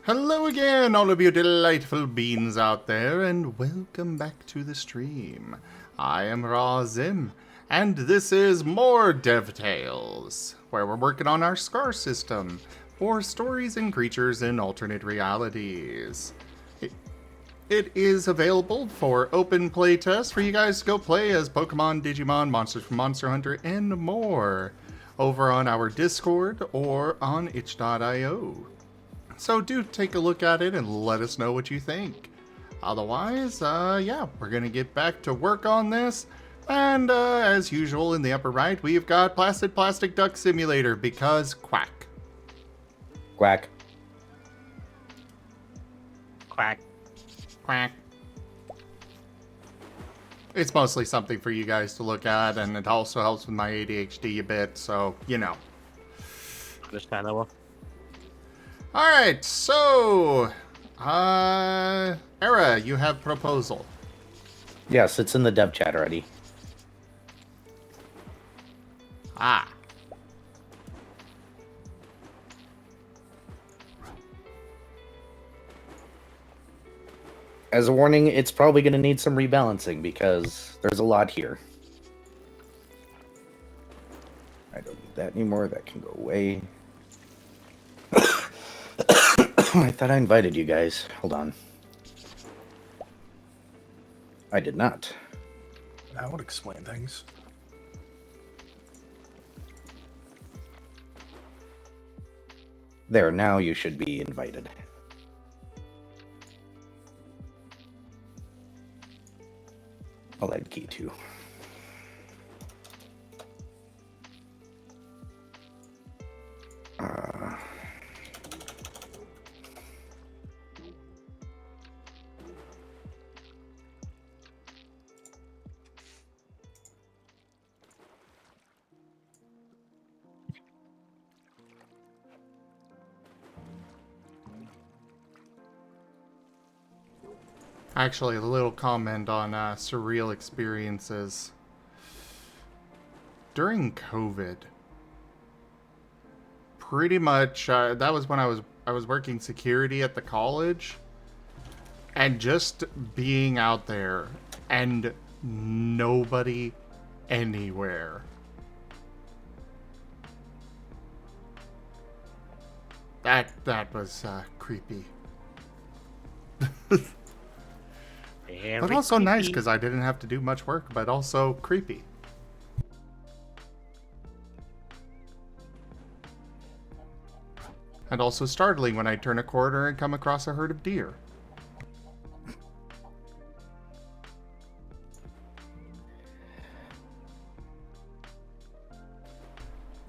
Hello again, all of you delightful beings out there, and welcome back to the stream. I am Raw Zim, and this is more DevTales, where we're working on our SCAR system for stories and creatures in alternate realities. It is available for open playtest for you guys to go play as Pokemon, Digimon, Monsters from Monster Hunter, and more over on our Discord or on itch.io. So do take a look at it and let us know what you think. Otherwise, yeah, we're going to get back to work on this. And as usual, in the upper right, we've got Plastic Duck Simulator because quack. Quack. Quack. Quack. It's mostly something for you guys to look at, and it also helps with my ADHD a bit, so, you know. Understandable. Alright, so... Era, you have proposal. Yes, it's in the dev chat already. Ah. As a warning, it's probably going to need some rebalancing because there's a lot here. I don't need that anymore. That can go away. I thought I invited you guys. Hold on. I did not. That would explain things. There, now you should be invited. I'll add key too. Actually, a little comment on surreal experiences. During COVID, pretty much, that was when I was working security at the college, and just being out there and nobody anywhere. That was creepy. But also nice because I didn't have to do much work, but also creepy. And also startling when I turn a corner and come across a herd of deer.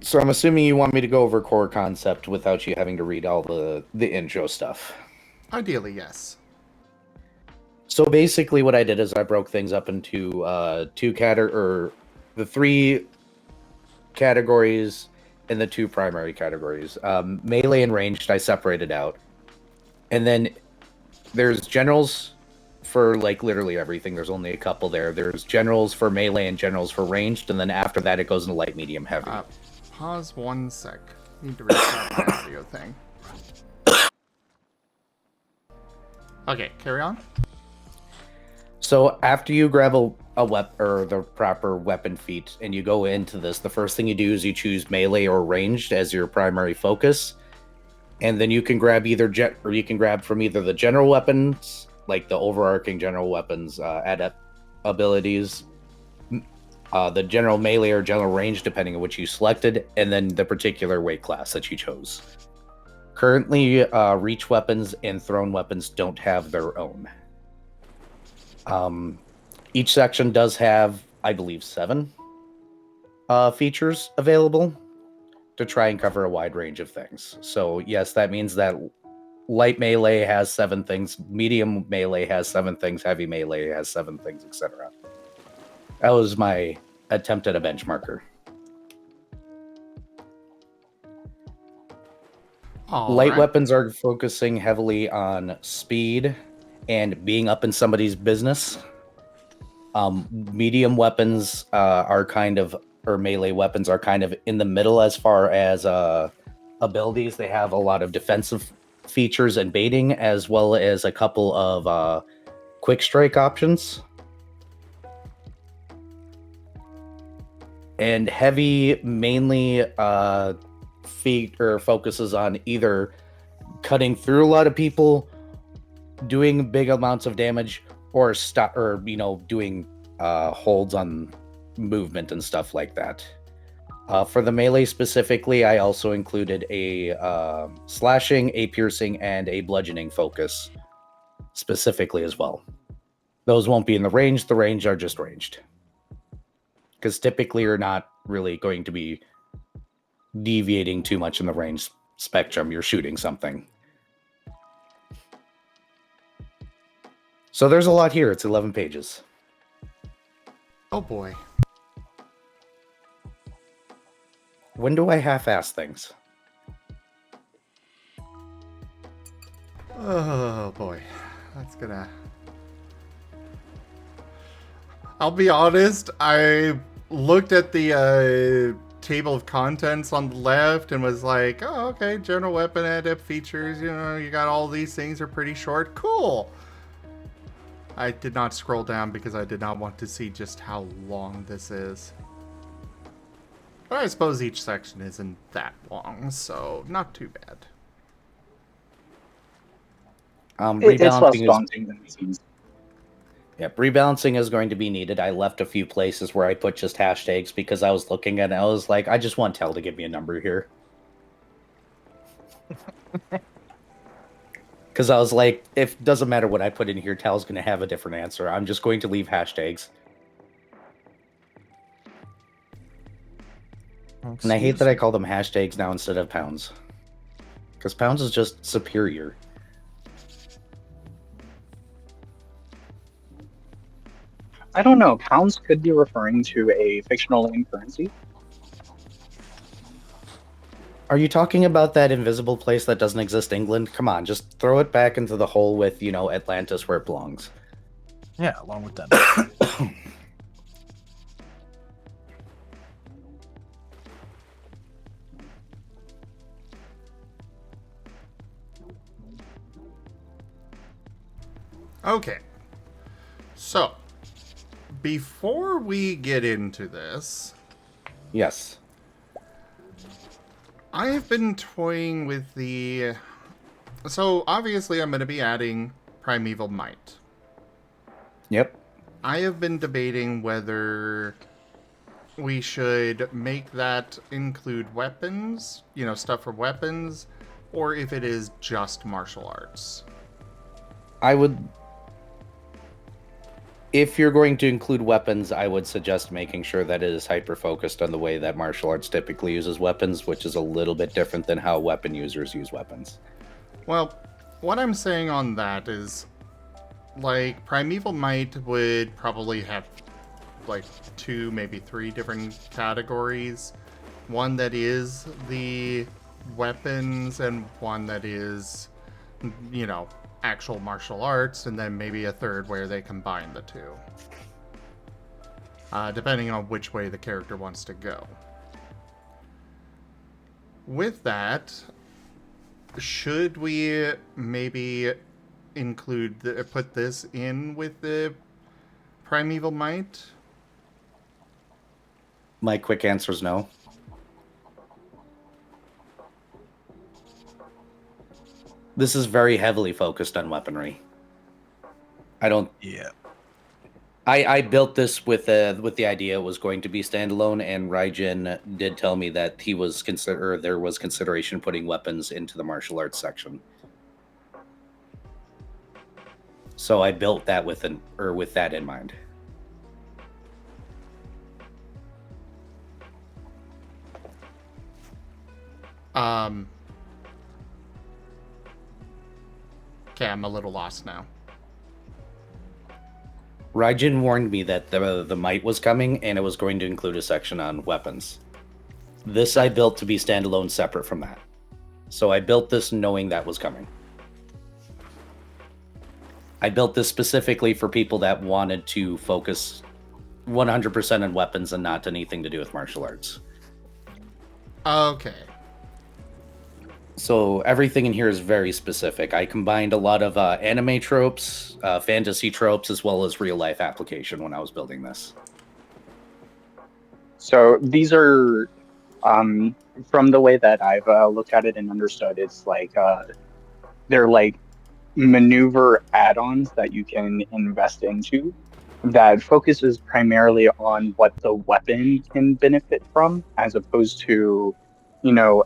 So I'm assuming you want me to go over core concept without you having to read all the intro stuff. Ideally, yes. So basically what I did is I broke things up into the three categories and the two primary categories. Melee and ranged I separated out. And then there's generals for like literally everything. There's only a couple there. There's generals for melee and generals for ranged, and then after that it goes into light, medium, heavy. Pause 1 sec. Need to restart my audio thing. Okay, carry on. So after you grab a weapon or the proper weapon feat and you go into this, the first thing you do is you choose melee or ranged as your primary focus, and then you can grab you can grab from either the general weapons, like the overarching general weapons abilities, the general melee or general range, depending on which you selected, and then the particular weight class that you chose. Currently, reach weapons and thrown weapons don't have their own. Each section does have, I believe, 7 features available to try and cover a wide range of things. So yes, that means that light melee has 7 things, medium melee has 7 things, heavy melee has 7 things, etc. That was my attempt at a benchmarker. Light weapons are focusing heavily on speed and being up in somebody's business. Medium weapons or melee weapons are kind of in the middle as far as abilities. They have a lot of defensive features and baiting, as well as a couple of quick strike options. And heavy mainly focuses on either cutting through a lot of people, doing big amounts of damage, or doing holds on movement and stuff like that. For the melee specifically, I also included a slashing, a piercing, and a bludgeoning focus specifically as well. Those won't be in the range. The range are just ranged. Because typically you're not really going to be deviating too much in the range spectrum. You're shooting something. So there's a lot here. It's 11 pages. Oh boy. When do I half-ass things? Oh boy. That's gonna... I'll be honest, I looked at the table of contents on the left and was like, oh, okay, general weapon adept features, you got all these things are pretty short. Cool. I did not scroll down because I did not want to see just how long this is. But I suppose each section isn't that long, so not too bad. It's less Rebalancing daunting than it seems. Yep, rebalancing is going to be needed. I left a few places where I put just hashtags because I was looking at it. I was like, I just want Tel to give me a number here. Because I was like, if doesn't matter what I put in here, Tel's going to have a different answer. I'm just going to leave hashtags. And I hate that I call them hashtags now instead of pounds. Because pounds is just superior. I don't know. Pounds could be referring to a fictional name currency. Are you talking about that invisible place that doesn't exist, England? Come on, just throw it back into the hole with, Atlantis where it belongs. Yeah, along with that. Okay. So, before we get into this, Yes. I have been toying with the... So, obviously I'm going to be adding Primeval Might. Yep. I have been debating whether we should make that include weapons, stuff for weapons, or if it is just martial arts. I would... If you're going to include weapons, I would suggest making sure that it is hyper-focused on the way that martial arts typically uses weapons, which is a little bit different than how weapon users use weapons. Well, what I'm saying on that is, Primeval Might would probably have, 2, maybe 3 different categories. One that is the weapons, and one that is, actual martial arts, and then maybe a third where they combine the two. Depending on which way the character wants to go. With that, should we maybe put this in with the Primeval Might? My quick answer is no. This is very heavily focused on weaponry. Yeah. I built this with the idea it was going to be standalone, and Raijin did tell me that there was consideration putting weapons into the martial arts section. So I built that with that in mind. Okay, I'm a little lost now. Raijin warned me that the might was coming, and it was going to include a section on weapons. This I built to be standalone separate from that. So I built this knowing that was coming. I built this specifically for people that wanted to focus 100% on weapons and not anything to do with martial arts. Okay. So everything in here is very specific. I combined a lot of anime tropes, fantasy tropes, as well as real life application when I was building this. So these are, from the way that I've looked at it and understood, it's like they're like maneuver add-ons that you can invest into that focuses primarily on what the weapon can benefit from, as opposed to,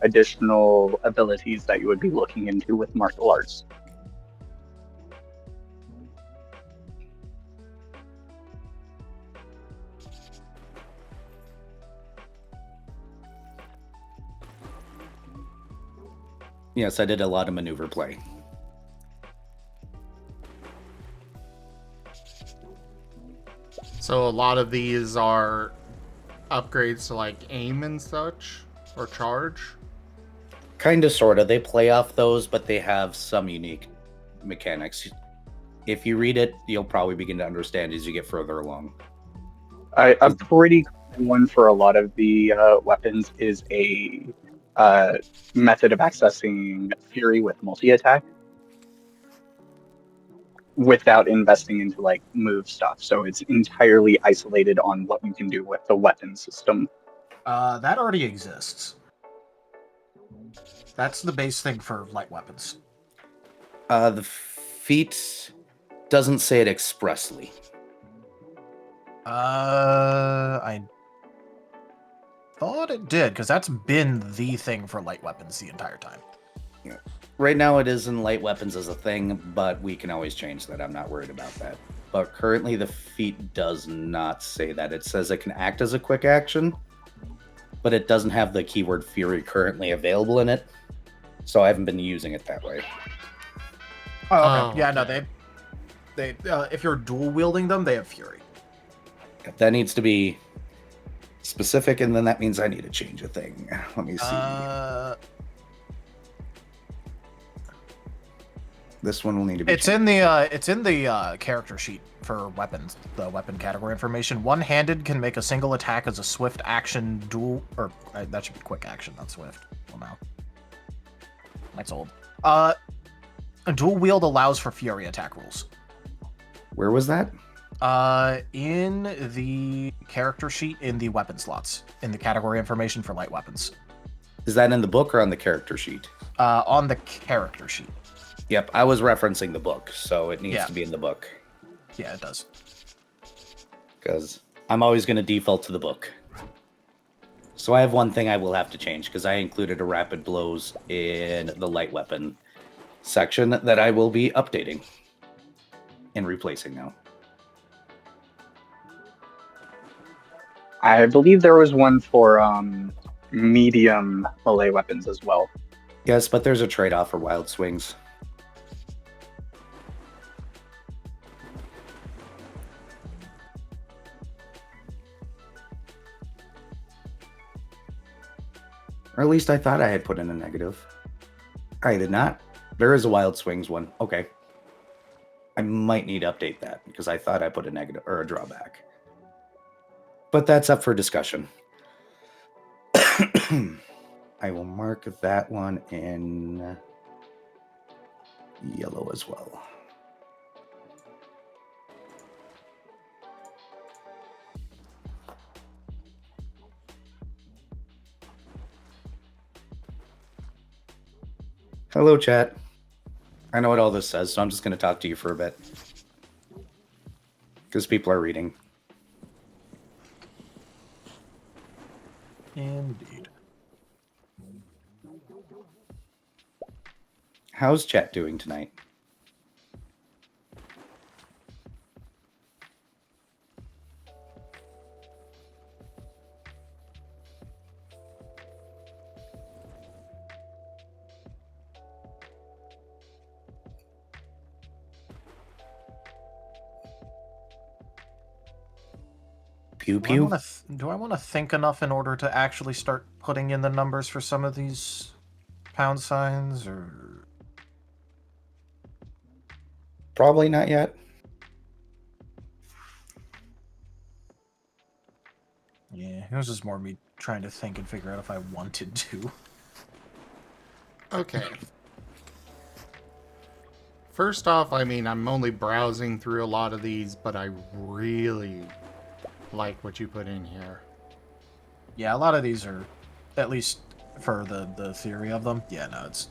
additional abilities that you would be looking into with martial arts. Yes, I did a lot of maneuver play. So a lot of these are upgrades to like aim and such, or charge. Kind of, sort of. They play off those, but they have some unique mechanics. If you read it, you'll probably begin to understand as you get further along. A pretty common one for a lot of the weapons is a method of accessing Fury with multi-attack without investing into like move stuff. So it's entirely isolated on what you can do with the weapon system. That already exists. That's the base thing for light weapons. The feat doesn't say it expressly. I thought it did, because that's been the thing for light weapons the entire time. Yeah. Right now it is in light weapons as a thing, but we can always change that. I'm not worried about that. But currently the feat does not say that. It says it can act as a quick action, but it doesn't have the keyword Fury currently available in it. So I haven't been using it that way. Oh, okay. Oh, Yeah, okay. no, they if you're dual wielding them, they have Fury. That needs to be specific, and then that means I need to change a thing. Let me see. This one will need to be It's in the character sheet for weapons, the weapon category information. One-handed can make a single attack as a swift action dual, or that should be quick action, not swift. Well, now that's old. A dual wield allows for Fury attack rules. Where was that? In the character sheet in the weapon slots, in the category information for light weapons. Is that in the book or on the character sheet? On the character sheet. Yep, I was referencing the book, so it needs Yeah. to be in the book. Yeah, it does. Because I'm always going to default to the book. So I have one thing I will have to change, because I included a rapid blows in the light weapon section that I will be updating and replacing now. I believe there was one for medium melee weapons as well. Yes, but there's a trade-off for wild swings. Or at least I thought I had put in a negative. I did not. There is a wild swings one. Okay. I might need to update that because I thought I put a negative or a drawback. But that's up for discussion. I will mark that one in yellow as well. Hello, chat. I know what all this says, so I'm just going to talk to you for a bit. Because people are reading. Indeed. How's chat doing tonight? Pew pew. Do I want to think enough in order to actually start putting in the numbers for some of these pound signs, or Probably not yet. yeah, it was just more me trying to think and figure out if I wanted to. Okay. First off, I mean, I'm only browsing through a lot of these, but I really like what you put in here. Yeah, a lot of these are, at least for the theory of them. Yeah, no, it's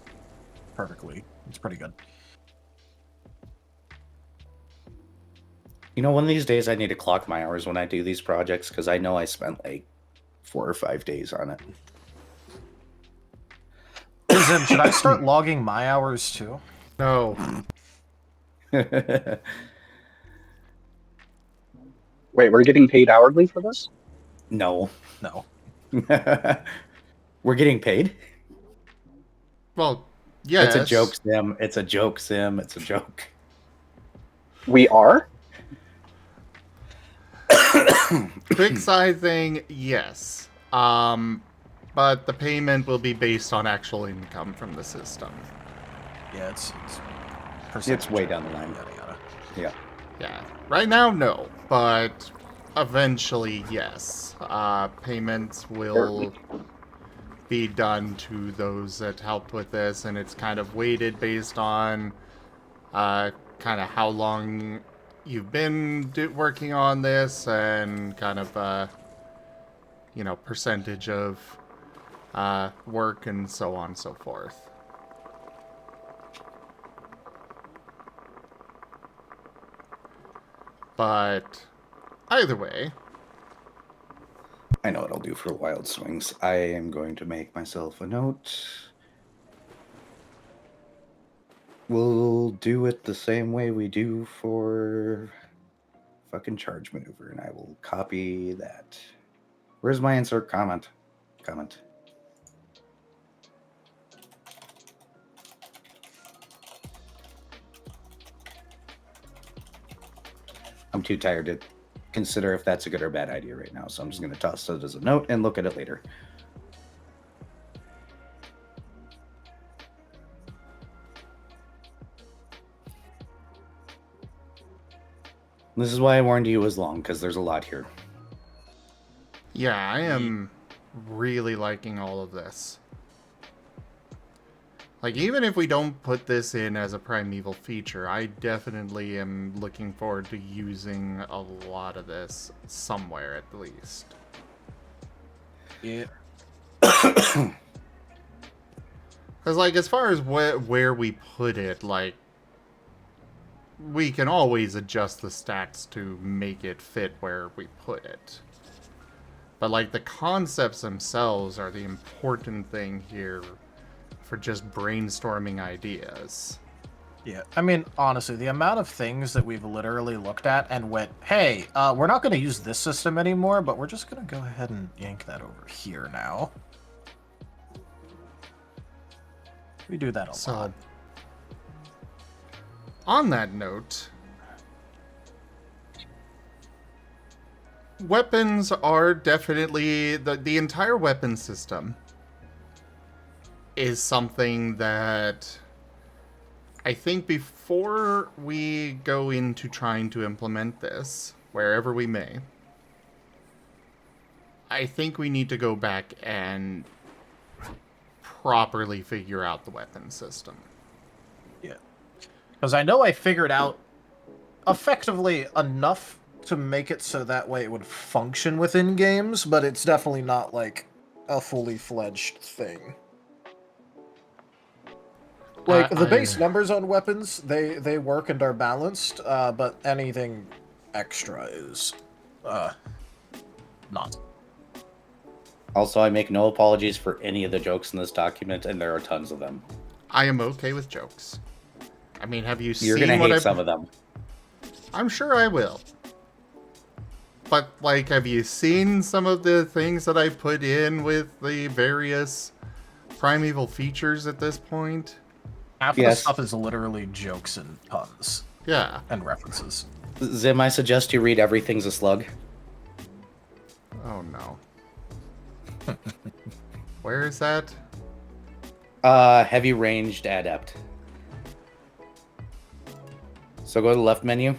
pretty good. You know, one of these days I need to clock my hours when I do these projects because I know I spent like 4 or 5 days on it. Zim, should I start logging my hours too? No. Wait, we're getting paid hourly for this? No. No. We're getting paid? Well, yes. It's a joke, Sim. It's a joke, Sim. It's a joke. We are? Quick side thing, yes. But the payment will be based on actual income from the system. Yeah, it's way down the line. Yada, yada. Yeah. Yeah. Right now, no. But eventually, yes. Payments will be done to those that helped with this, and it's kind of weighted based on kind of how long you've been working on this and kind of, percentage of work and so on and so forth. But either way, I know what I'll do for Wild Swings. I am going to make myself a note. We'll do it the same way we do for fucking charge maneuver, and I will copy that. Where's my insert comment? Comment. I'm too tired to consider if that's a good or bad idea right now, so I'm just going to toss it as a note and look at it later. This is why I warned you it was long, because there's a lot here. yeah, I am really liking all of this. Like, even if we don't put this in as a primeval feature, I definitely am looking forward to using a lot of this somewhere at least. Yeah. Because, like, as far as where we put it, like, we can always adjust the stats to make it fit where we put it. But, like, the concepts themselves are the important thing here for just brainstorming ideas. Yeah, I mean, honestly, the amount of things that we've literally looked at and went, hey, we're not going to use this system anymore, but we're just going to go ahead and yank that over here now. We do that a lot. On that note, weapons are definitely the entire weapon system is something that I think before we go into trying to implement this wherever we may, I think we need to go back and properly figure out the weapon system. Yeah. Because I know I figured out effectively enough to make it so that way it would function within games, but it's definitely not like a fully fledged thing. Like, the base numbers on weapons, they work and are balanced, but anything extra is, not. Also, I make no apologies for any of the jokes in this document, and there are tons of them. I am okay with jokes. I mean, have you You're seen gonna what hate I've... some of them. I'm sure I will. But, like, have you seen some of the things that I put in with the various primeval features at this point? Half of the stuff is literally jokes and puns. Yeah. And references. Zim, I suggest you read Everything's a Slug. Oh, no. Where is that? Heavy ranged adept. So go to the left menu,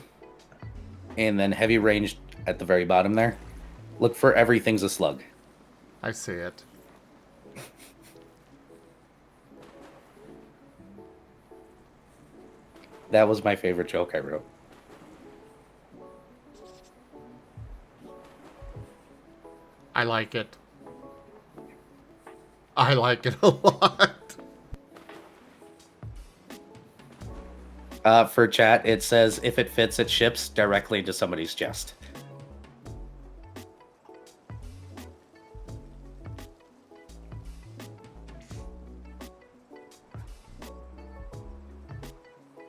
and then heavy ranged at the very bottom there. Look for Everything's a Slug. I see it. That was my favorite joke I wrote. I like it. I like it a lot. For chat, it says if it fits, it ships directly into somebody's chest.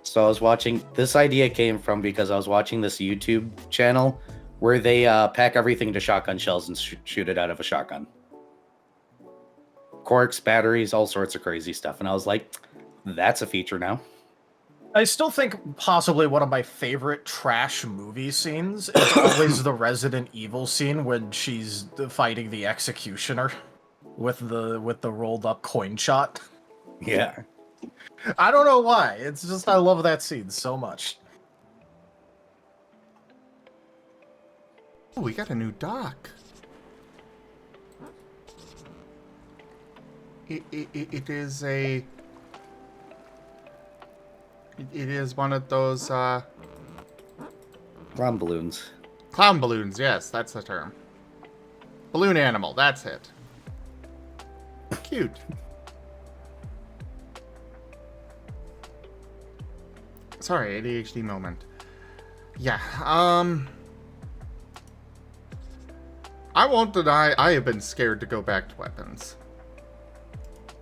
So I was watching, this idea came from because I was watching this YouTube channel where they pack everything to shotgun shells and shoot it out of a shotgun. Corks, batteries, all sorts of crazy stuff. And I was like, that's a feature now. I still think possibly one of my favorite trash movie scenes is always the Resident Evil scene when she's fighting the executioner with the rolled up coin shot. Yeah. I don't know why. It's just I love that scene so much. Oh, we got a new dock. It is a... It is one of those, Clown balloons. Clown balloons, yes, that's the term. Balloon animal, that's it. Cute. Sorry, ADHD moment. Yeah, I won't deny I have been scared to go back to weapons.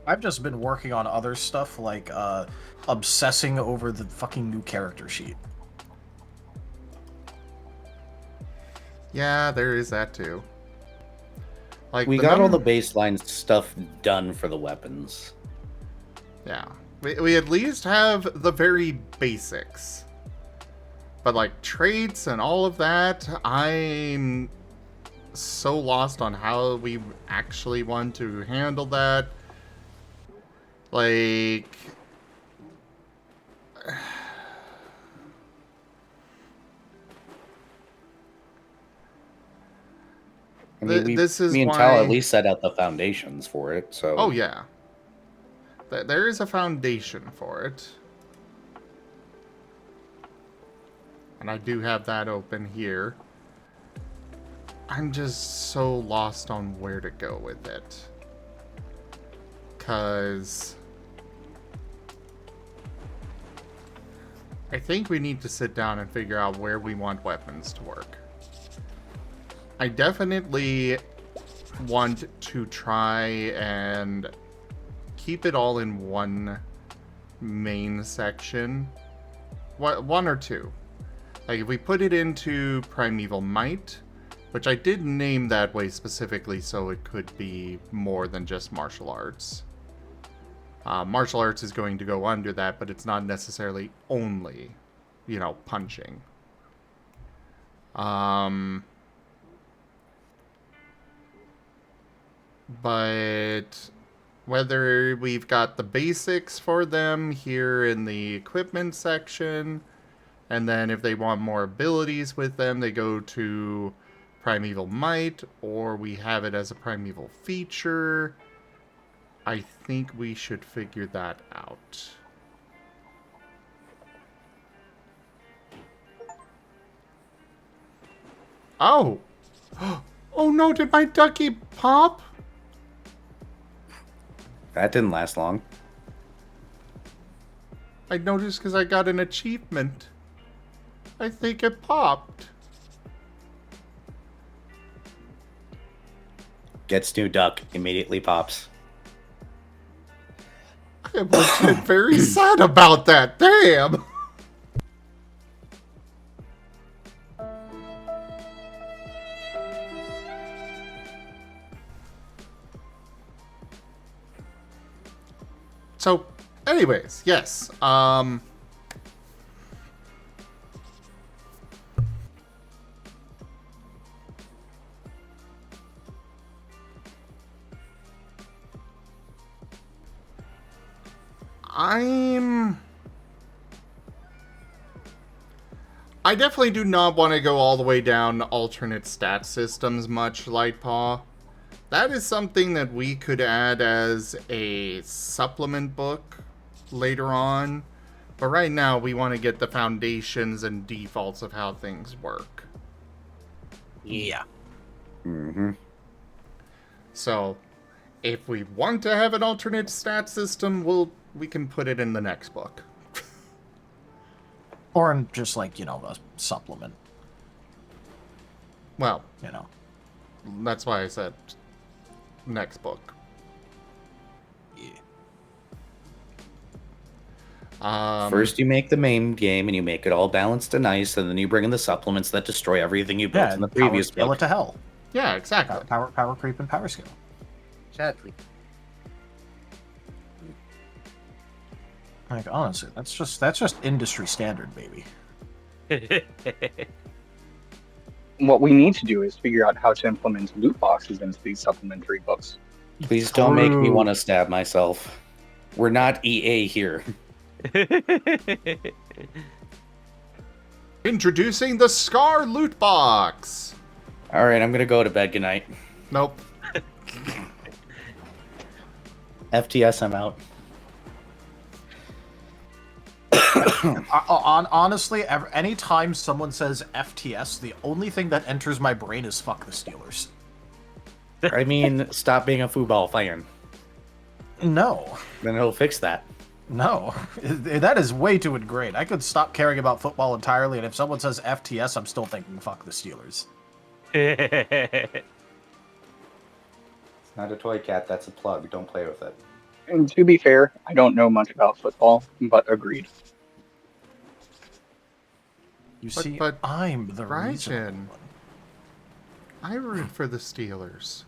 I've just been working on other stuff like obsessing over the fucking new character sheet. Yeah, there is that too. Like We got all the baseline stuff done for the weapons. Yeah. We at least have the very basics. But like traits and all of that, I'm so lost on how we actually want to handle that. Like... I mean, this is me and why... Tal at least set out the foundations for it, so... Oh, yeah. There is a foundation for it. And I do have that open here. I'm just so lost on where to go with it. 'Cause... I think we need to sit down and figure out where we want weapons to work. I definitely want to try and keep it all in one main section. One or two. Like if we put it into Primeval Might, which I did name that way specifically so it could be more than just martial arts. Martial arts is going to go under that, but it's not necessarily only, you know, punching. But whether we've got the basics for them here in the equipment section, and then if they want more abilities with them, they go to Primeval Might, or we have it as a Primeval feature, I think we should figure that out. Oh! Oh no, did my ducky pop? That didn't last long. I noticed because I got an achievement. I think it popped. Gets new duck, immediately pops. I am legit very sad about that. Damn! So, anyways, yes. I definitely do not want to go all the way down alternate stat systems much, Lightpaw. That is something that we could add as a supplement book later on, But right now, we want to get the foundations and defaults of how things work. Yeah. Mm-hmm. So, if we want to have an alternate stat system, we can put it in the next book. Or in just like, a supplement, Well, you know. that's why I said next book. Yeah. First, you make the main game, and you make it all balanced and nice, and then you bring in the supplements that destroy everything you built in the previous scale book. it to hell. Yeah, exactly. Power creep and power scale. Exactly. Like, honestly, that's just industry standard, baby. What we need to do is figure out how to implement loot boxes into these supplementary books. Please don't make me True. want to stab myself. We're not EA here. Introducing the Scar loot box. All right, I'm gonna go to bed. Good night. Nope. FTS, I'm out. Honestly, anytime someone says FTS, the only thing that enters my brain is fuck the Steelers. I mean, stop being a football fan. No. Then it'll fix that. No. That is way too ingrained. I could stop caring about football entirely, and if someone says FTS, I'm still thinking fuck the Steelers. It's not a toy cat, that's a plug. Don't play with it. And to be fair, I don't know much about football, but agreed. You But- see, but, I'm the Ryan, reason. I root for the Steelers.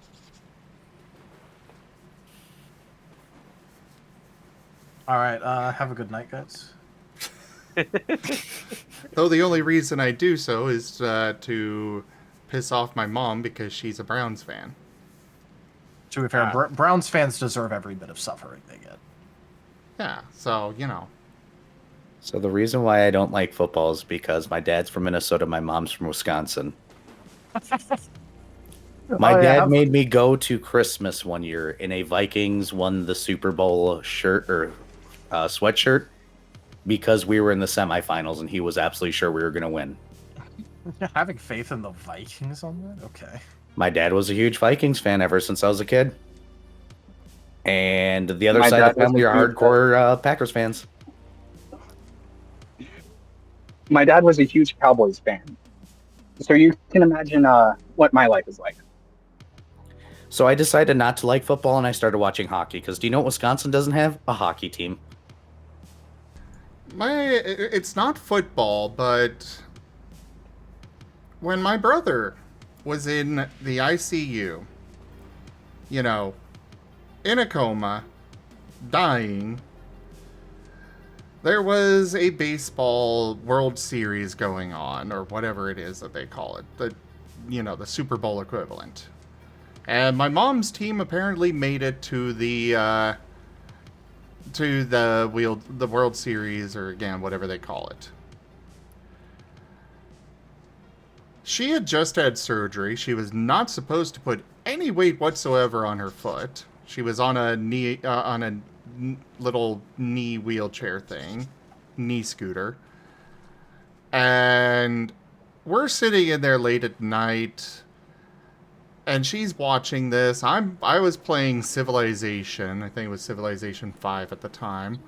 All right, have a good night, guys. Though the only reason I do so is to piss off my mom because she's a Browns fan. To be fair, Browns fans deserve every bit of suffering they get. Yeah, so, So the reason why I don't like football is because my dad's from Minnesota, my mom's from Wisconsin. My dad made me go to Christmas one year in a Vikings won the Super Bowl shirt or sweatshirt because we were in the semifinals and he was absolutely sure we were going to win. Having faith in the Vikings on that? Okay. My dad was a huge Vikings fan ever since I was a kid. And the other My side of dad the was family a are huge- hardcore Packers fans. My dad was a huge Cowboys fan. So you can imagine what my life is like. So I decided not to like football and I started watching hockey because do you know what Wisconsin doesn't have? A hockey team. It's not football, but when my brother was in the ICU, in a coma, dying, there was a baseball World Series going on, or whatever it is that they call it, the Super Bowl equivalent. And my mom's team apparently made it to the World Series, or again, whatever they call it. She had just had surgery. She was not supposed to put any weight whatsoever on her foot. She was on a little knee wheelchair thing, knee scooter. And we're sitting in there late at night, and she's watching this. I was playing Civilization. I think it was Civilization 5 at the time.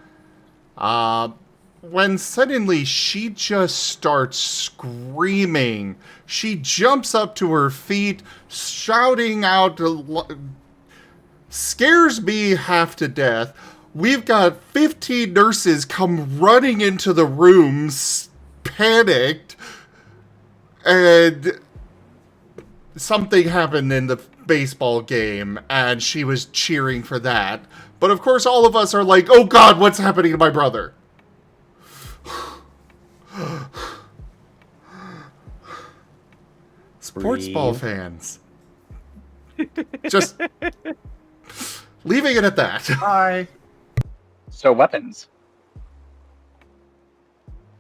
When suddenly she just starts screaming. She jumps up to her feet, shouting out, scares me half to death. We've got 15 nurses come running into the room, panicked, and something happened in the baseball game, and she was cheering for that. But of course, all of us are like, oh God, what's happening to my brother? Sports ball fans. Just leaving it at that. Bye. So weapons.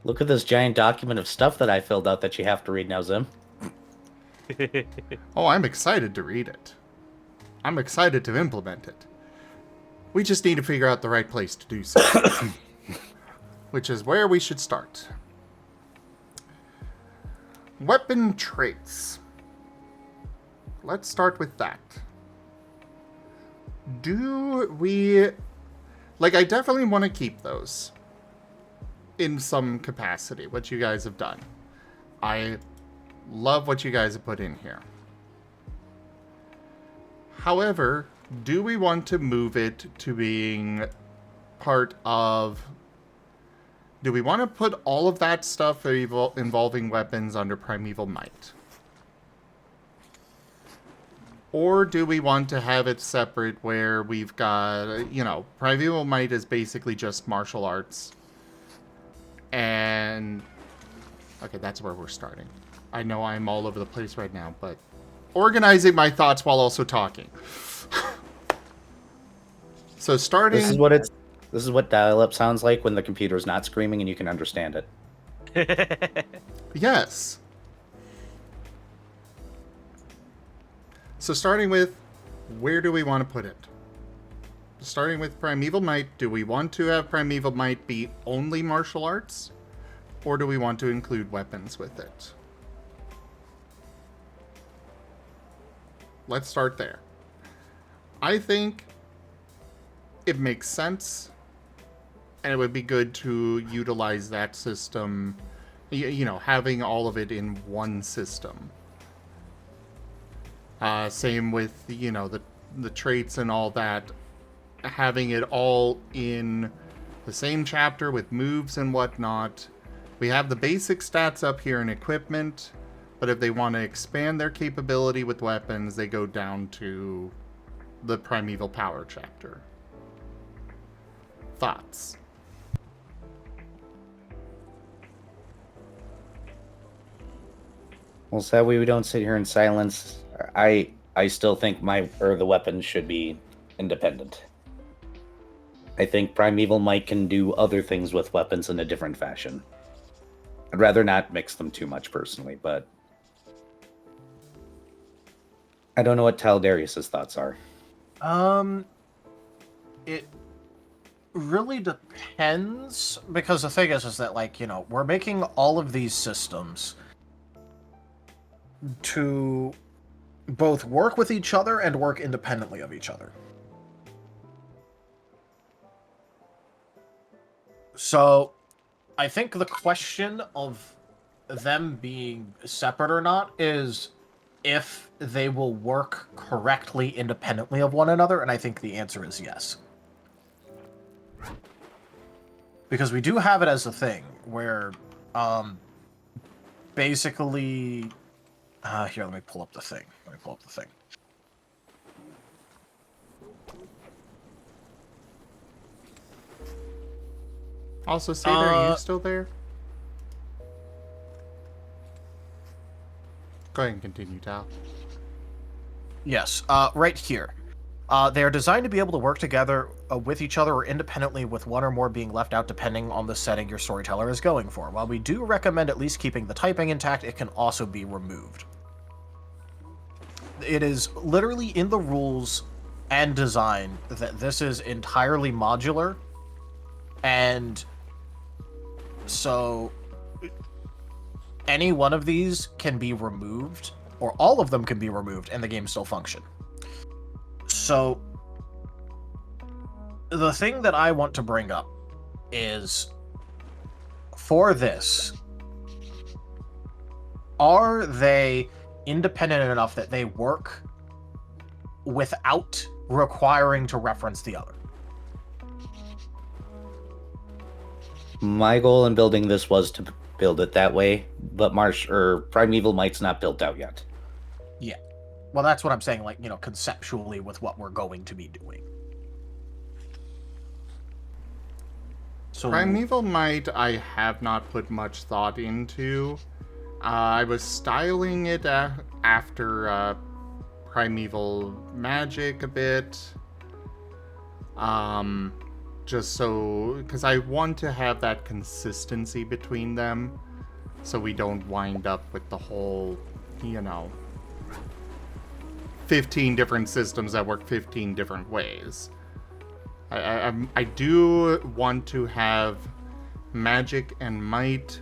Look at this giant document of stuff that I filled out that you have to read now, Zim. Oh, I'm excited to read it. I'm excited to implement it. We just need to figure out the right place to do so. which is where we should start. Weapon traits. Let's start with that. Do we... Like, I definitely want to keep those in some capacity, what you guys have done. I love what you guys have put in here. However, do we want to move it to being part of... Do we want to put all of that stuff involving weapons under Primeval Might? Or do we want to have it separate where we've got, you know, Primeval Might is basically just martial arts. And... Okay, that's where we're starting. I know I'm all over the place right now, but... Organizing my thoughts while also talking. So starting... This is what dial-up sounds like when the computer's not screaming and you can understand it. Yes. So starting with, where do we want to put it? Starting with Primeval Might, do we want to have Primeval Might be only martial arts? Or do we want to include weapons with it? Let's start there. I think it makes sense, and it would be good to utilize that system, you know, having all of it in one system. Same with, you know, the traits and all that, having it all in the same chapter with moves and whatnot. We have the basic stats up here in equipment, but if they want to expand their capability with weapons, they go down to the Primeval Power chapter. Thoughts? Well, so that way we don't sit here in silence. I still think the weapons should be independent. I think Primeval Might can do other things with weapons in a different fashion. I'd rather not mix them too much personally, but I don't know what Taldarius's thoughts are. It really depends, because the thing is that, like, you know, we're making all of these systems to both work with each other and work independently of each other. So, I think the question of them being separate or not is if they will work correctly independently of one another, and I think the answer is yes. Because we do have it as a thing where, basically... here, let me pull up the thing. Also, Saber, are you still there? Go ahead and continue, Tal. Yes, right here. They are designed to be able to work together with each other or independently, with one or more being left out depending on the setting your storyteller is going for. While we do recommend at least keeping the typing intact, it can also be removed. It is literally in the rules and design that this is entirely modular, and so any one of these can be removed, or all of them can be removed, and the game still function. So, the thing that I want to bring up is, for this, are they independent enough that they work without requiring to reference the other? My goal in building this was to build it that way, but Primeval Might's not built out yet. Yeah. Well, that's what I'm saying, like, you know, conceptually with what we're going to be doing. So, Primeval Might, I have not put much thought into. I was styling it after Primeval Magic a bit. Just so, because I want to have that consistency between them, so we don't wind up with the whole, you know, 15 different systems that work 15 different ways. I do want to have magic and might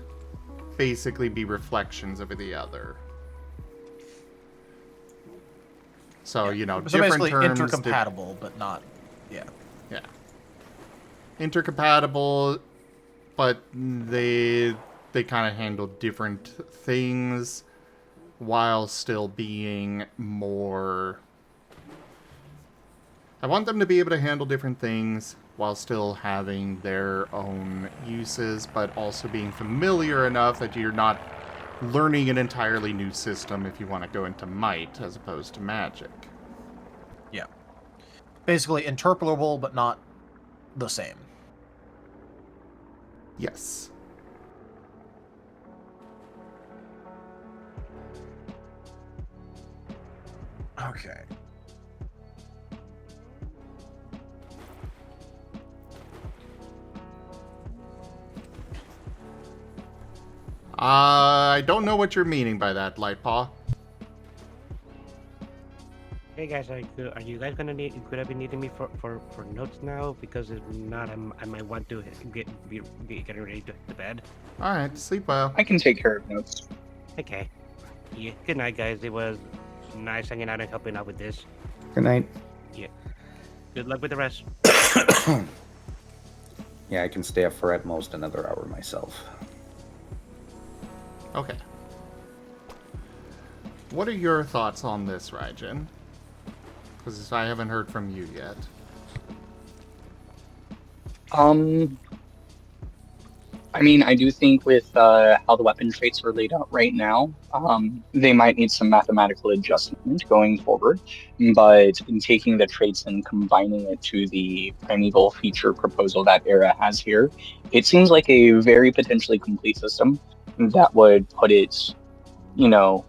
basically be reflections of the other. So, you know, So different basically terms... intercompatible, but not... Yeah. Yeah. Intercompatible, but they kind of handle different things while still being more... I want them to be able to handle different things while still having their own uses, but also being familiar enough that you're not learning an entirely new system if you want to go into might as opposed to magic. Yeah. Basically interpretable, but not the same. Yes. Okay. I don't know what you're meaning by that, Lightpaw. Hey guys, are you guys gonna need? Could I be needing me for notes now? Because if not, I might want to get ready to bed. Alright, sleep well. I can take care of notes. Okay. Yeah. Good night, guys. It was nice hanging out and helping out with this. Good night. Good luck with the rest. Yeah, I can stay up for at most another hour myself. Okay. What are your thoughts on this, Raijin? Because I haven't heard from you yet. I mean, I do think with how the weapon traits are laid out right now, they might need some mathematical adjustment going forward. But in taking the traits and combining it to the primeval feature proposal that Era has here, it seems like a very potentially complete system that would put it, you know,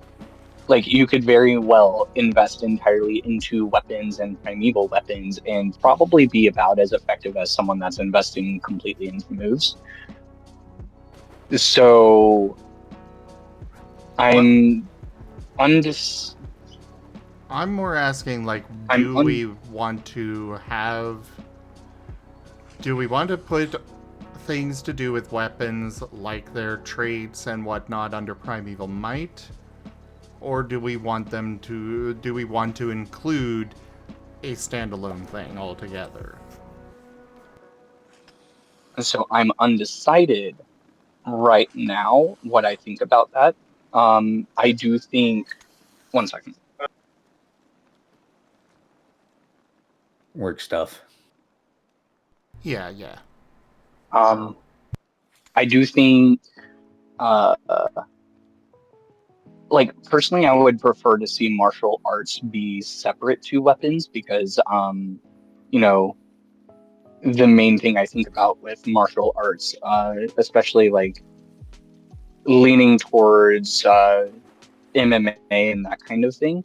like you could very well invest entirely into weapons and primeval weapons and probably be about as effective as someone that's investing completely into moves. So I'm I'm more asking, like, do we want to put things to do with weapons, like their traits and whatnot, under Primeval Might? Or do we want to include a standalone thing altogether? So I'm undecided right now what I think about that. I do think. One second. Work stuff. Yeah, yeah. I do think. Like personally, I would prefer to see martial arts be separate to weapons because, you know, the main thing I think about with martial arts, especially like leaning towards MMA and that kind of thing,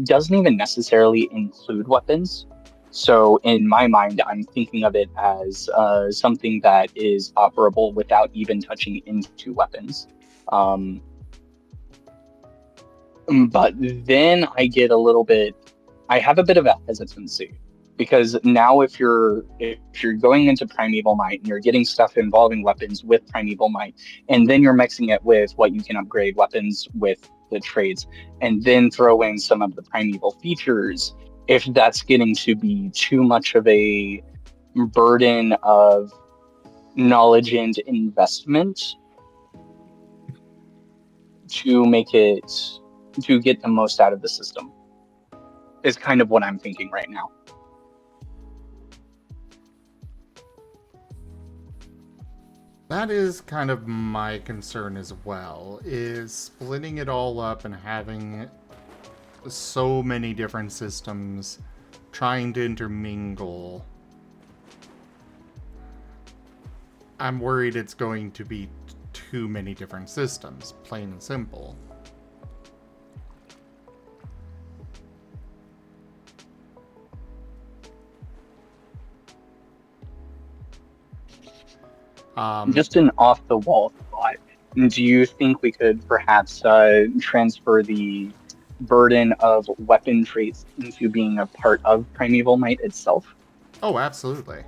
doesn't even necessarily include weapons. So in my mind, I'm thinking of it as something that is operable without even touching into weapons. But then I have a bit of a hesitancy because now if you're going into Primeval Might and you're getting stuff involving weapons with Primeval Might, and then you're mixing it with what you can upgrade weapons with the traits, and then throw in some of the Primeval features, if that's getting to be too much of a burden of knowledge and investment to get the most out of the system is kind of what I'm thinking right now. That is kind of my concern as well, is splitting it all up and having so many different systems trying to intermingle. I'm worried it's going to be too many different systems, plain and simple. Just an off-the-wall thought. Do you think we could perhaps transfer the burden of weapon traits into being a part of Primeval Might itself? Oh, absolutely.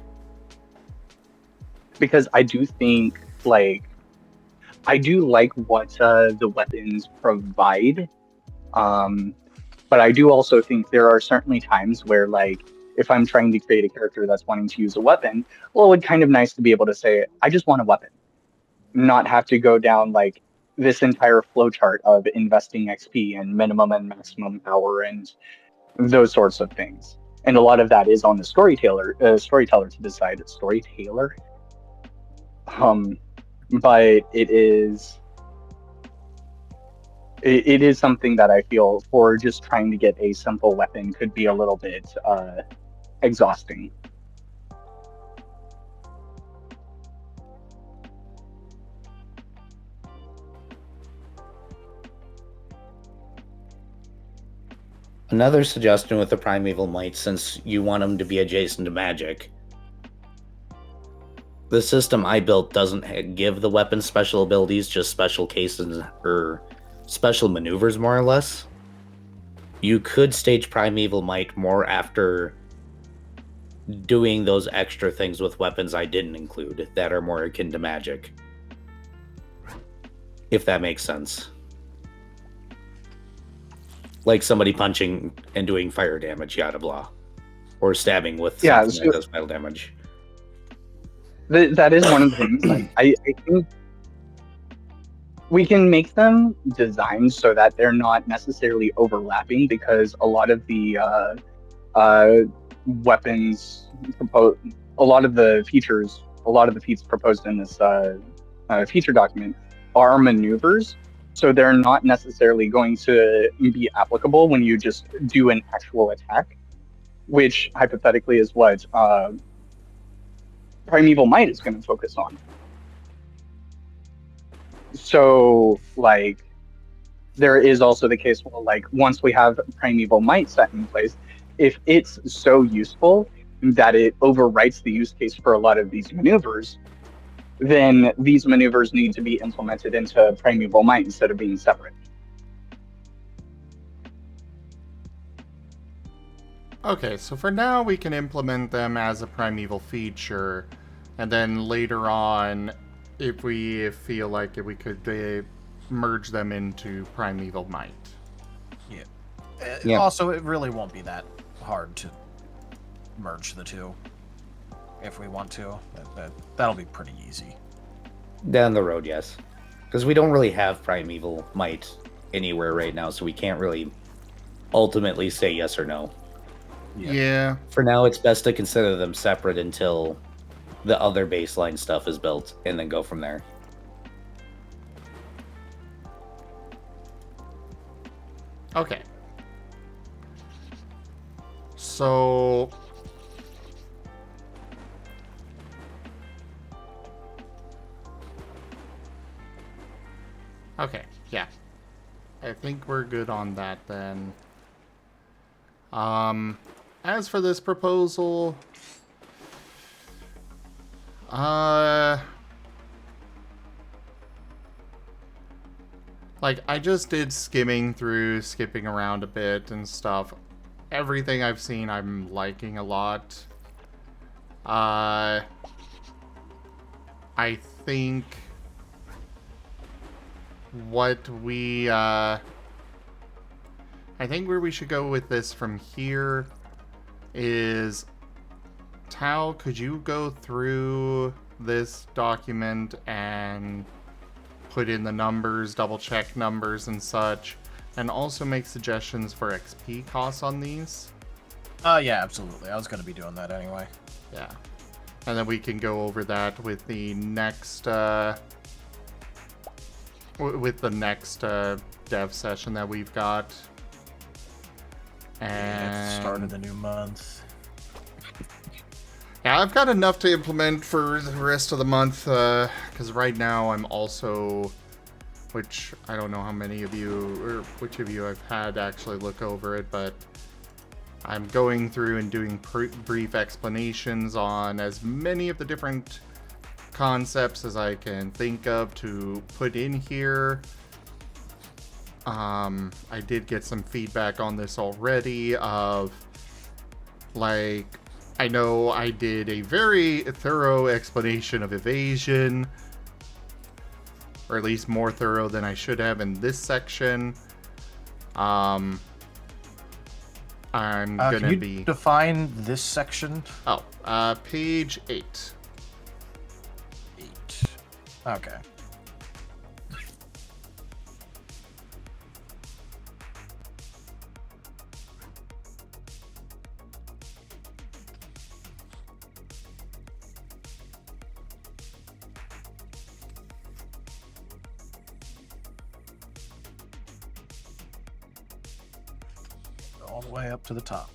because I do think I do like what the weapons provide. But I do also think there are certainly times where, if I'm trying to create a character that's wanting to use a weapon, well, it would kind of nice to be able to say, I just want a weapon, not have to go down this entire flowchart of investing XP and minimum and maximum power and those sorts of things. And a lot of that is on the storyteller to decide. Storyteller, but it is something that I feel for just trying to get a simple weapon could be a little bit exhausting. Another suggestion with the Primeval Might, since you want them to be adjacent to magic, the system I built doesn't give the weapon special abilities, just special cases or special maneuvers, more or less. You could stage Primeval Might more after doing those extra things with weapons I didn't include that are more akin to magic. If that makes sense. Like somebody punching and doing fire damage, yada blah. Or stabbing with something that does fire damage. That is one of the things. I think we can make them designed so that they're not necessarily overlapping, because a lot of the weapons proposed, a lot of the feats proposed in this feature document are maneuvers. So they're not necessarily going to be applicable when you just do an actual attack, which hypothetically is what Primeval Might is going to focus on. So, there is also the case where, once we have Primeval Might set in place, if it's so useful that it overwrites the use case for a lot of these maneuvers, then these maneuvers need to be implemented into Primeval Might instead of being separate. Okay, so for now we can implement them as a Primeval feature, and then later on, if we feel like we could merge them into Primeval Might. Yeah. Also, it really won't be that hard to merge the two. If we want to, that'll be pretty easy. Down the road, yes. Because we don't really have Primeval Might anywhere right now, so we can't really ultimately say yes or no. Yeah. For now, it's best to consider them separate until the other baseline stuff is built, and then go from there. Okay. So... Okay, yeah. I think we're good on that then. As for this proposal, I just did skipping around a bit and stuff. Everything I've seen I'm liking a lot. I think I think where we should go with this from here is, Tao, could you go through this document and put in the numbers, double check numbers and such, and also make suggestions for XP costs on these? Yeah, absolutely. I was going to be doing that anyway. Yeah. And then we can go over that with the next dev session that we've got. And start of the new month. Yeah, I've got enough to implement for the rest of the month, because right now I'm also, which I don't know how many of you, or which of you I've had actually look over it, but I'm going through and doing brief explanations on as many of the different concepts as I can think of to put in here. I did get some feedback on this already of, I know I did a very thorough explanation of evasion, or at least more thorough than I should have in this section. I'm gonna can you be define this section? Page 8. 8. Okay. All the way up to the top.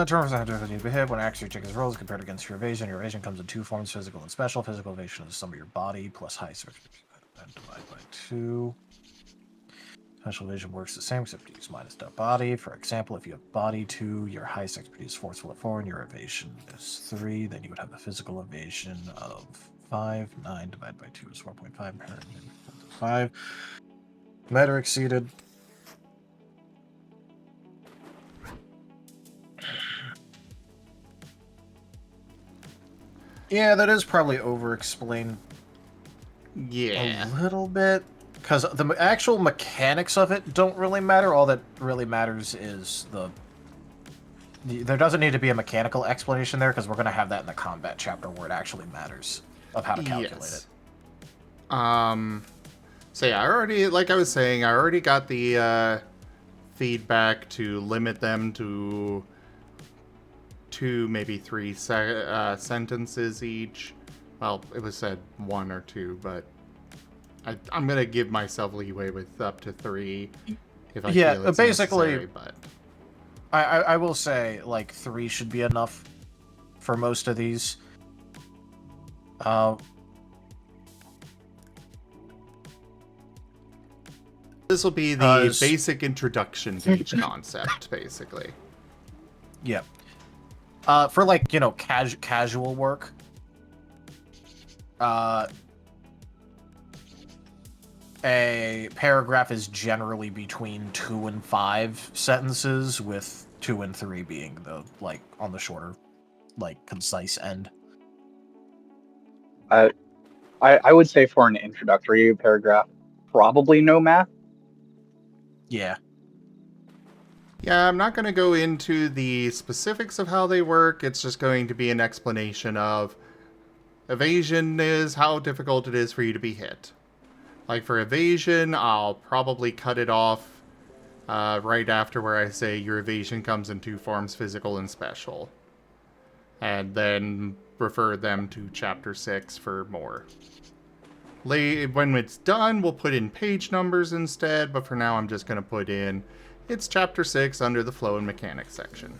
Terms of difficulty to hit when actually check his rolls compared against your evasion. Your evasion comes in 2 forms: physical and special. Physical evasion is the sum of your body plus high search and divide by 2. Special evasion works the same except you use minus dot body. For example, if you have body 2, your highest expertise is forceful at 4, and your evasion is 3, then you would have a physical evasion of 5. 9 divided by 2 is 4.5. 5. Met or exceeded. Yeah, that is probably over-explained Yeah. a little bit. Because the actual mechanics of it don't really matter. All that really matters is there doesn't need to be a mechanical explanation there, because we're going to have that in the combat chapter where it actually matters of how to calculate Yes. it. So yeah, like I was saying, I already got the feedback to limit them to 2, maybe 3 sentences each. Well, it was said 1 or 2, but I'm gonna give myself leeway with up to 3 if I feel it's basically, necessary, but I will say, like, 3 should be enough for most of these. this will be the basic introduction to each concept, basically. Yeah. For, like, you know, casual work, a paragraph is generally between 2 and 5 sentences, with 2 and 3 being the, like, on the shorter, like, concise end. I would say for an introductory paragraph, probably no math. Yeah. Yeah, I'm not going to go into the specifics of how they work. It's just going to be an explanation of evasion is how difficult it is for you to be hit. Like for evasion, I'll probably cut it off right after where I say your evasion comes in 2 forms, physical and special. And then refer them to chapter 6 for more. When it's done, we'll put in page numbers instead, but for now I'm just going to put in it's chapter 6 under the flow and mechanics section.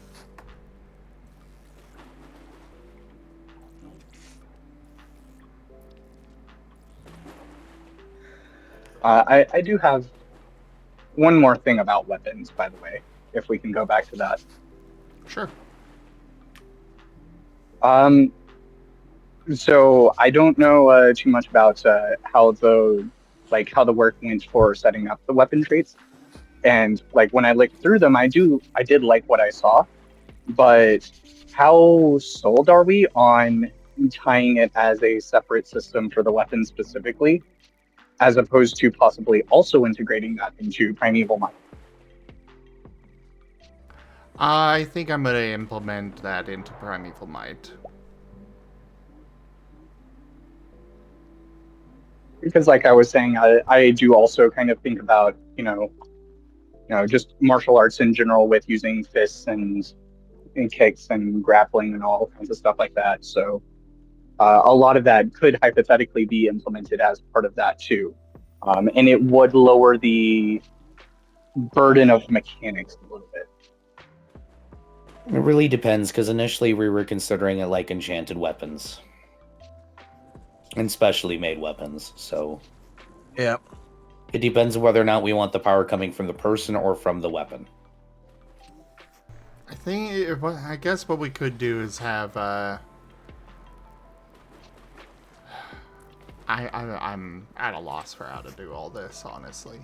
I do have one more thing about weapons, by the way, if we can go back to that. Sure. So I don't know too much about how the work went for setting up the weapon traits, and like when I looked through them, I did like what I saw, but how sold are we on tying it as a separate system for the weapon specifically, as opposed to possibly also integrating that into Primeval Mind? I think I'm going to implement that into Primeval Might. Because like I was saying, I do also kind of think about, just martial arts in general with using fists and kicks and grappling and all kinds of stuff like that. So a lot of that could hypothetically be implemented as part of that too. And it would lower the burden of mechanics a little bit. It really depends, because initially we were considering it like enchanted weapons. And specially made weapons, so... Yep. It depends whether or not we want the power coming from the person or from the weapon. I guess what we could do is have I'm at a loss for how to do all this, honestly.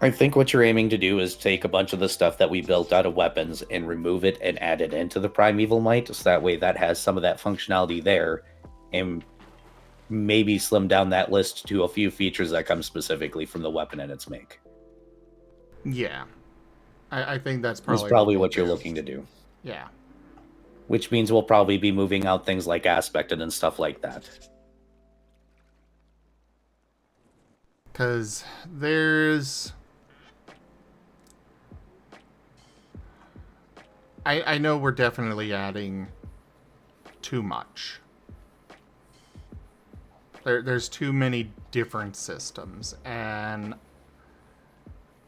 I think what you're aiming to do is take a bunch of the stuff that we built out of weapons and remove it and add it into the Primeval Might, so that way that has some of that functionality there, and maybe slim down that list to a few features that come specifically from the weapon and its make. Yeah. I think that's That's probably, probably we'll what you're do. looking to do. Yeah. Which means we'll probably be moving out things like aspected and stuff like that. Because there's... I know we're definitely adding too much. There's too many different systems, and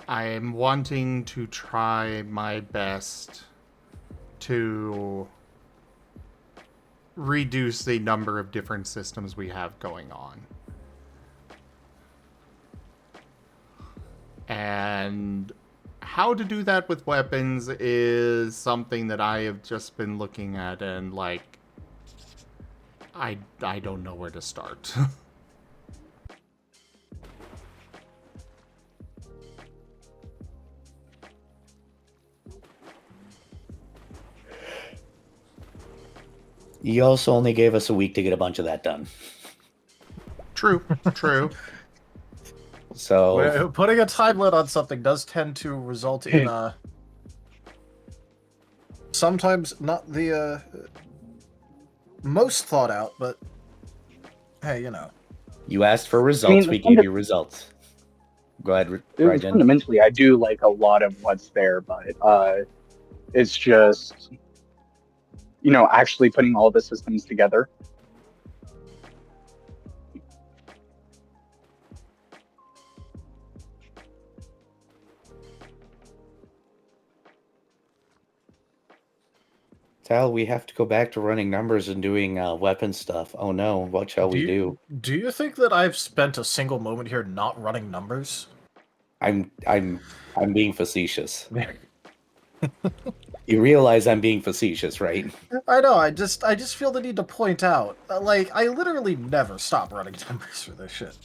I'm wanting to try my best to reduce the number of different systems we have going on. And how to do that with weapons is something that I have just been looking at, and like, I don't know where to start. You also only gave us a week to get a bunch of that done. True. So Putting a time limit on something does tend to result in sometimes not the most thought out, but hey, you know. you asked for results, we gave you results. Go ahead, Rajan. Fundamentally, I do like a lot of what's there, but it's just, actually putting all the systems together. Tal, we have to go back to running numbers and doing weapon stuff. Oh no, what shall we do? Do you think that I've spent a single moment here not running numbers? I'm being facetious. You realize I'm being facetious, right? I know. I just feel the need to point out, I literally never stop running numbers for this shit.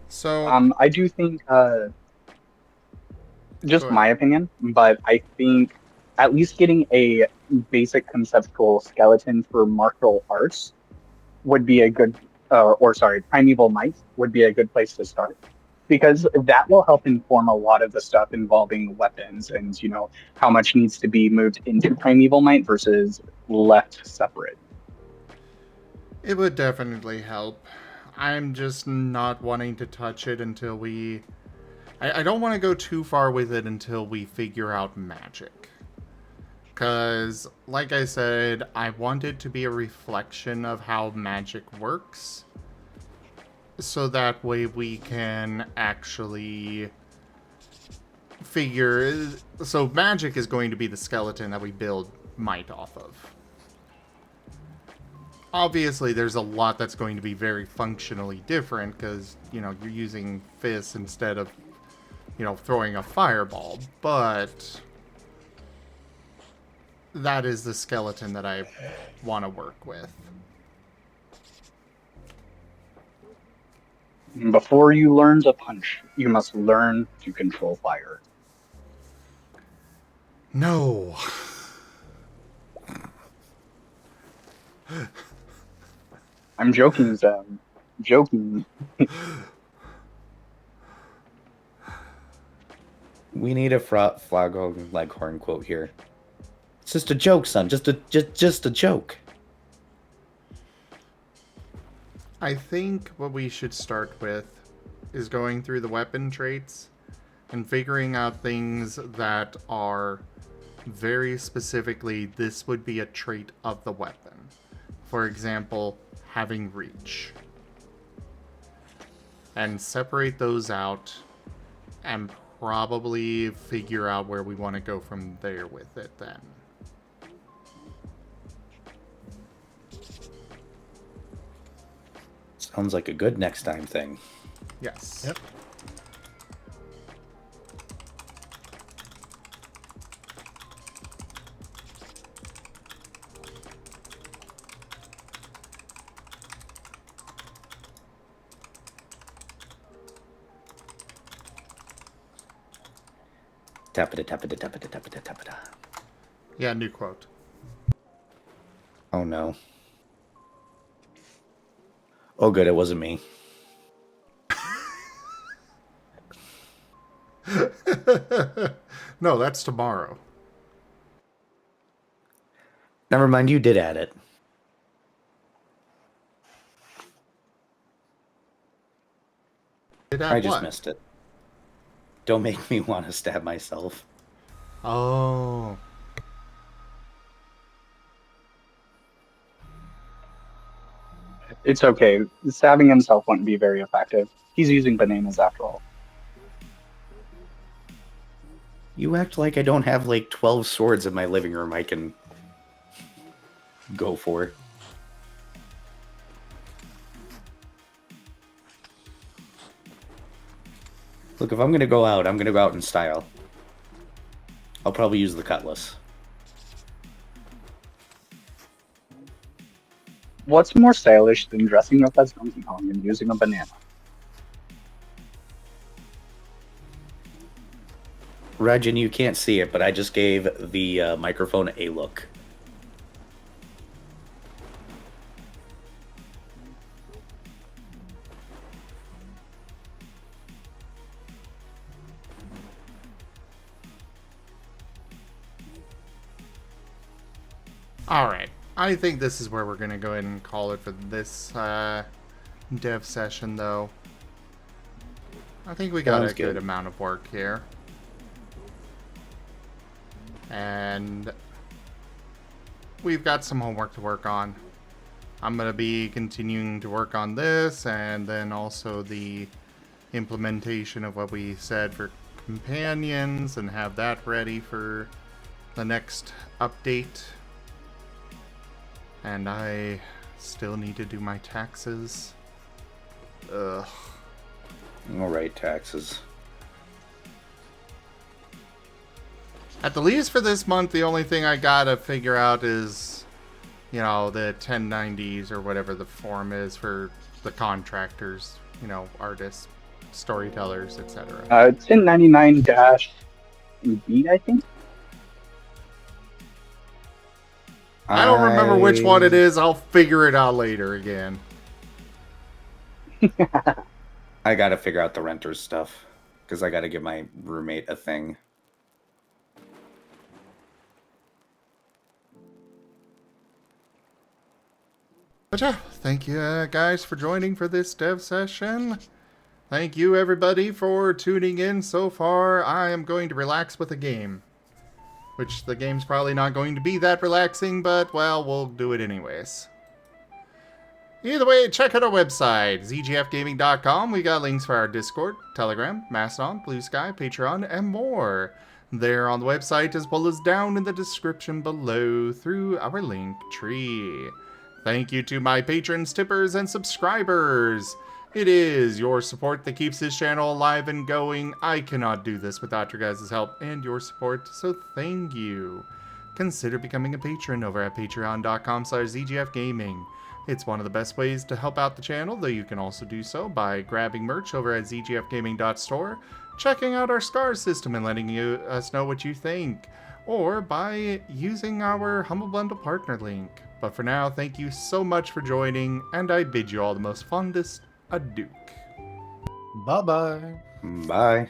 So, I do think, just Go my opinion, but I think at least getting a basic conceptual skeleton for martial arts would be a good, primeval might would be a good place to start. Because that will help inform a lot of the stuff involving weapons and, how much needs to be moved into primeval might versus left separate. it would definitely help. I'm just not wanting to touch it until we... I don't want to go too far with it until we figure out magic. Because, like I said, I want it to be a reflection of how magic works. So that way we can actually figure... So magic is going to be the skeleton that we build might off of. Obviously, there's a lot that's going to be very functionally different because, you're using fists instead of, throwing a fireball. But that is the skeleton that I want to work with. Before you learn to punch, you must learn to control fire. No. I'm joking, Zem. Joking. We need a Flago Leghorn quote here. It's just a joke, son. Just a joke. I think what we should start with is going through the weapon traits and figuring out things that are very specifically, this would be a trait of the weapon. For example, having reach. And separate those out and probably figure out where we want to go from there with it then. Sounds like a good next time thing. Yes. Yep. Tapita, tapita, tapita, tapita, tapita. Yeah, new quote. Oh no. Oh good, it wasn't me. No, that's tomorrow. Never mind, you did add it. Did I add just what? missed it. Don't make me want to stab myself. Oh. It's okay. Stabbing himself wouldn't be very effective. He's using bananas after all. You act like I don't have like 12 swords in my living room I can go for. Look, if I'm gonna go out, I'm gonna go out in style. I'll probably use the cutlass. What's more stylish than dressing up as Donkey Kong and using a banana? Regin, you can't see it, but I just gave the microphone a look. Alright. I think this is where we're going to go ahead and call it for this dev session, though. I think we got Sounds a good good. amount of work here. And we've got some homework to work on. I'm going to be continuing to work on this, and then also the implementation of what we said for companions, and have that ready for the next update. And I still need to do my taxes. Ugh. Alright, taxes. At the least for this month, the only thing I gotta figure out is, you know, the 1090s or whatever the form is for the contractors, you know, artists, storytellers, etc. 1099-B, I think. I don't remember which one it is. I'll figure it out later again. I gotta figure out the renter's stuff. Because I gotta give my roommate a thing. But yeah, thank you guys for joining for this dev session. Thank you everybody for tuning in so far. I am going to relax with a game. Which the game's probably not going to be that relaxing, but well, we'll do it anyways. Either way, check out our website, zgfgaming.com. We got links for our Discord, Telegram, Mastodon, Blue Sky, Patreon, and more. There on the website, as well as down in the description below through our link tree. Thank you to my patrons, tippers, and subscribers. It is your support that keeps this channel alive and going. I cannot do this without your guys' help and your support, so thank you. Consider becoming a patron over at patreon.com/zgfgaming. It's one of the best ways to help out the channel, though you can also do so by grabbing merch over at zgfgaming.store, checking out our SCAR system and letting us know what you think, or by using our Humble Bundle partner link. But for now, thank you so much for joining, and I bid you all the most fondest adieu. Bye-bye. Bye.